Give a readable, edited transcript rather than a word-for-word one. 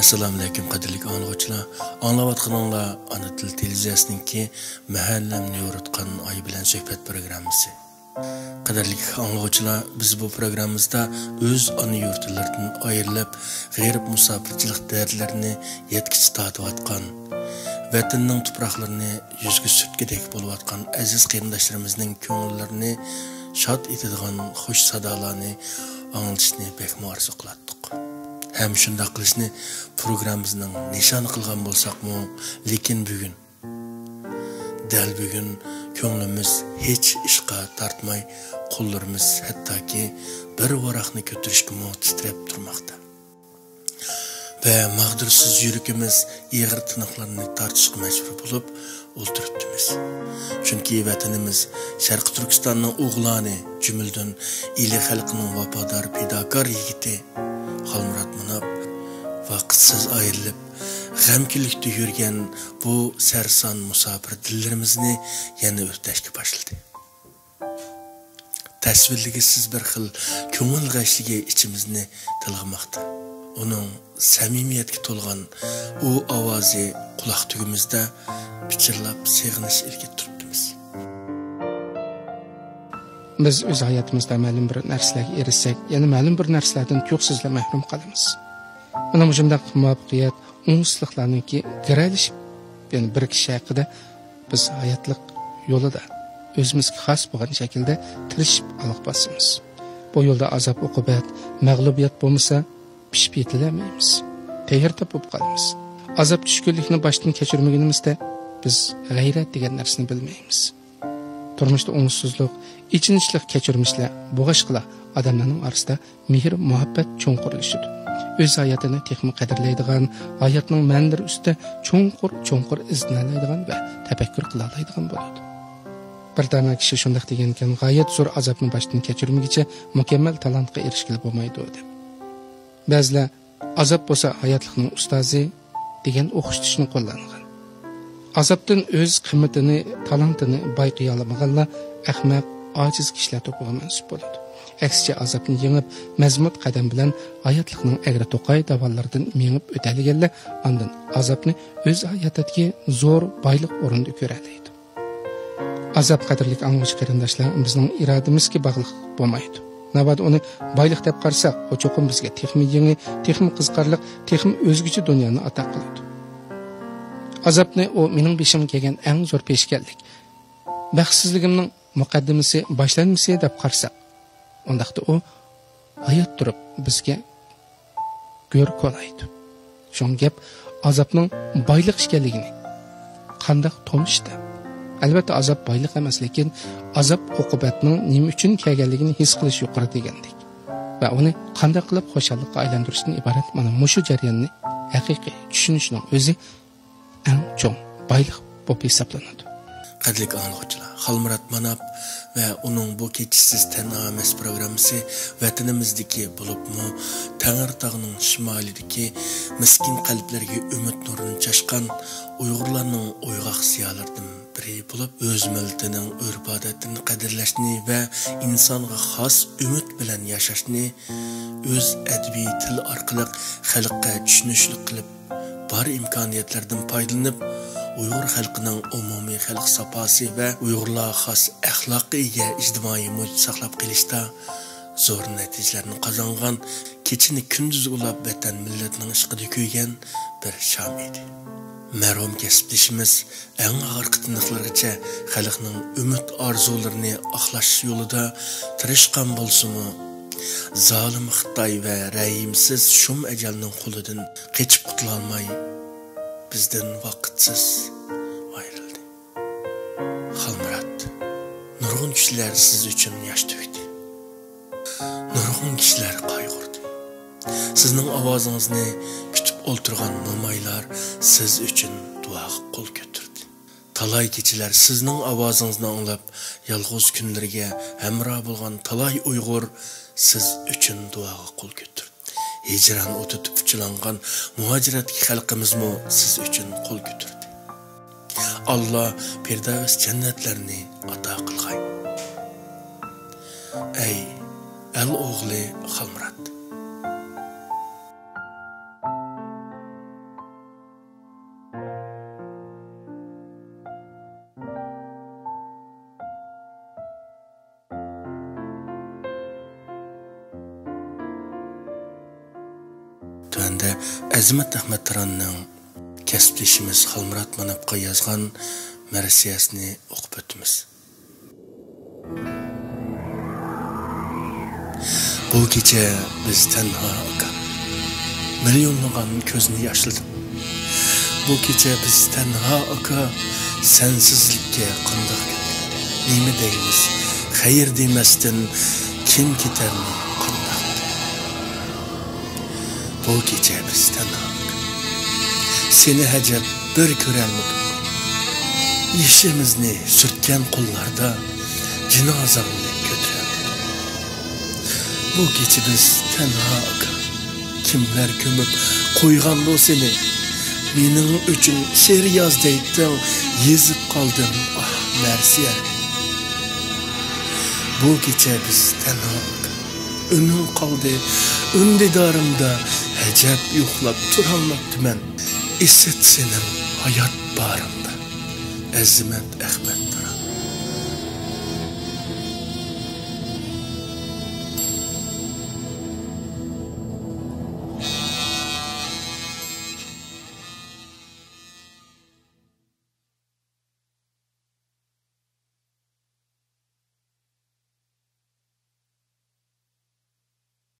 Assalamu alaykum qadrli anglag'uchilar. Anglayotganinglar Ana til televiziyasininki mahallamni yoritgan oy bilan suhbat programmasi. Qadrli anglag'uchilar, biz bu programmamizda o'z ona yurtlaridan ayrilib, g'arib musofirchilik dardlarini yetkich tatiyotgan, vatanning tuproqlarini yuzga surtgidek bo'layotgan aziz qarindoshlarimizning ko'ngillarini shod etadigan xush sadolarni anglashni bekmi orzu qildik. Hem shunda qilishni programmamizning nishoni qilgan bo'lsaqmi, lekin bugun ko'nglimiz hech ishqa tortmay, qo'llarimiz hattoki bir varaqni ko'tarishga titrab turmoqda. Ve mağdursiz yürükimiz ig'ir tiniqlarni tortishga majbur bo'lib o'ltiribdimiz. Chunki vatanimiz Sharq Turkistonning o'g'loni jumildan ili xalqining vafodor fidokor yigiti Xolmurat Manap vaqtsiz ayrilib, g'amkinlikda yurgan bu sarson musofir dillarimizni yana o'tashga boshladi. Tasvirligisiz bir xil ko'ngil g'ashligi ichimizni tilg'amoqda. Onun samimiyatga to'lgan u ovozi quloq tugimizda pichirlab seg'inish ilgib turibmiz. Biz o'z hayotimizda ma'lum bir narsalarga erishsak, yana ma'lum bir narsalardan ko'ksizla mahrum qolamiz. Mana shunday muvaffaqiyat, unsizliklarningki giralishib, yani bir kishi haqida biz hayotlik yo'lida o'zimizga xos bo'lgan shaklda tirishib aloq bosamiz. Bu yo'lda azob, uqubat, mag'lubiyat bo'lmasa, pishib yetilamaymiz. Tayyorda bo'lib qolamiz. Azob tushkunlikni boshdan kechirmaganimizda biz g'ayrat degan narsani bilmaymiz. Turmushda o'ngsizlik, ichinishlik kechirmishlar bo'g'ashqilar odamlarning orasida mehr, muhabbat cho'nqurlashadi. O'z hayotini texnik qadrlaydigan, hayotning ma'nolari ustida cho'nqur izlanadigan va tafakkur qila oladigan bo'ladi. Bir dana kishi shunday degan ekan, g'oyat zo'r azobni boshdan kechirmaguncha mukammal talantga erishgili bo'lmaydi deb. Ba'zilar azob bo'lsa hayotlikning ustozi degan o'qitishni qo'llangan. Azobdan o'z qimmatini, talantini bayqay olmaganlar ahmoq, ojiz kishilar to'piga mansub bo'ladi. Aksicha azobni yengib, mazmut qadam bilan hayotlikning agri to'qay davollardan mengib o'tadiganlar ondan azobni o'z hayotidagi zo'r boylik o'rinda ko'radi. Azob qadrlik anglag'uchi qarindoshlar, bizning irodamizga bog'liq bo'lmaydi. Navbat uni boylik deb qarasak, o cho'qim bizga texmi yangi, texmi qiziqarliq, texmi o'zgacha dunyoni ato qiladi. Azobni o mening beshimga kelgan eng zo'r peshkanlik. Baxtsizligimning muqaddimasi, boshlanmasi deb qarasak, undaqda o hayot turib bizga ko'r qo'laydi. Shun gap azobning boylik ekanligini qanday tonishdi? Albatta azob boylik emas, lekin azob uqubatning nima uchun kelganligini his qilish yuqori degandik. Va uni qanday qilib xushallikqa aylantirishdan iborat mana mushu jarayonni haqiqiy tushunishning o'zi eng cho'ng boylik bo'lib hisoblanadi. Qadrli anglag'uchilar, Xolmurat Manap ve onun bu keçisiz tenames programmasi vatanimizdeki bulupmu Tangir Tağı'nın şimalideki miskin qalblarga ümit nurunu çaşkan Uygurlarning uyg'oq siyalardan biri bulup öz milletining urf-odatini qadrlashni ve insonga xos ümit bilan yashashni öz adabiy til orqali xalqqa tushunishlik qilib bar imkoniyatlardan foydalanib Uyghur xalqining umumiy xalq saposi va Uyg'urlarga xos axloqiy ijtimoiy muhit saqlab qilishda zo'r natijalarni qozongan, kechini kunduz ulab vatan millatining ishqida kuygan bir sham edi. Marhum kasbdishimiz eng og'ir qiyinchiliklargacha xalqning umid orzularini oqlash yo'lida tirishgan bo'lsa-mu, zolim Xitoy va rayimsiz shum ajalning qo'lidan qechib qutula olmay bizden vakitsiz ayrıldı. Xolmurat, nurg'un kishilar siz uchun yosh to'kdi. Nurg'un kishilar qayg'urdi. Sizning ovozingizni kutib o'ltirgan mo'maylar siz uchun duoga qo'l ko'tardi. Talay kechilar sizning ovozingizni anglab, yolg'iz kunlarga hamroh bo'lgan talay Uyg'ur siz uchun duoga qo'l ko'tardi. Hicran o'ti tupchilangan muhojiratki xalqimizmi siz uchun qo'l ko'tardi. Allah firdavs jannatlarni ato qilg'ay. Ey al o'g'li Xolmurat. Tövəndə Əzimat Əhmədtaranның kəsbleşimiz Xalmurat Manapqa yazğan mərsiyəsini oxub ötümüz. Bu gece biz tenha aka, milyonlagan közünü yaşladım. Bu gece biz tenha aka, sensizlikке qandaq neymi deymiz, xeyir demesden kim giderni qandaq. Bu gece biz tenha aka, seni həcəb bir körəlmədik. İşimizni sürtken qollarda cinazamni götürəmədik. Bu gece biz tenha aka, kimler kömüp koyğandı o seni. Mening üçün şe'r yaz deytding, yezib qoldim, ah Mərsiya. Bu gece biz tenha aka, önüm qaldı, öndidarımda həcəb yoxlab turalmabdı mən. İsset senin hayat barında, Əzimat Əhməd.